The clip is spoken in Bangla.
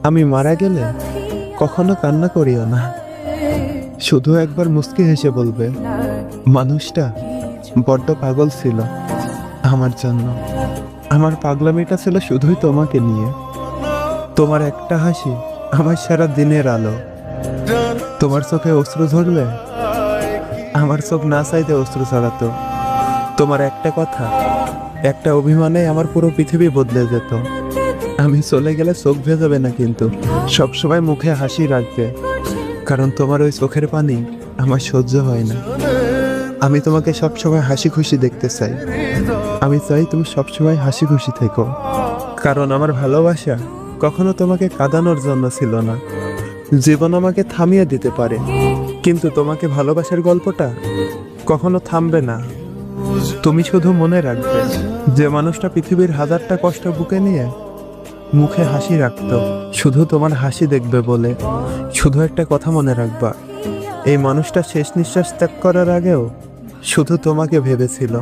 আমি মারা গেলে কখনো কান্না করিও না, শুধু একবার মুচকি হেসে বলবে মানুষটা বড্ড পাগল ছিল আমার জন্য। আমার পাগলামিটা ছিল শুধুই তোমাকে নিয়ে। তোমার একটা হাসি আমার সারা দিনের আলো। তোমার চোখে অশ্রু ঝরলে আমার চোখ না চাইতে অশ্রু ছড়াতো। তোমার একটা কথা, একটা অভিমানে আমার পুরো পৃথিবী বদলে যেত। আমি চলে গেলে চোখ ভেজাবে না, কিন্তু সবসময় মুখে হাসি রাখবে, কারণ তোমার ওই চোখের পানি আমার সহ্য হয় না। আমি তোমাকে সবসময় হাসি খুশি দেখতে চাই। আমি চাই তুমি সবসময় হাসি খুশি থেকো, কারণ আমার ভালোবাসা কখনো তোমাকে কাঁদানোর জন্য ছিল না। জীবন আমাকে থামিয়ে দিতে পারে, কিন্তু তোমাকে ভালোবাসার গল্পটা কখনো থামবে না। তুমি শুধু মনে রাখবে, যে মানুষটা পৃথিবীর হাজারটা কষ্ট বুকে নিয়ে মুখে হাসি রাখতো শুধু তোমার হাসি দেখবে বলে। শুধু একটা কথা মনে রাখবা, এই মানুষটা শেষ নিঃশ্বাস ত্যাগ করার আগেও শুধু তোমাকে ভেবেছিল।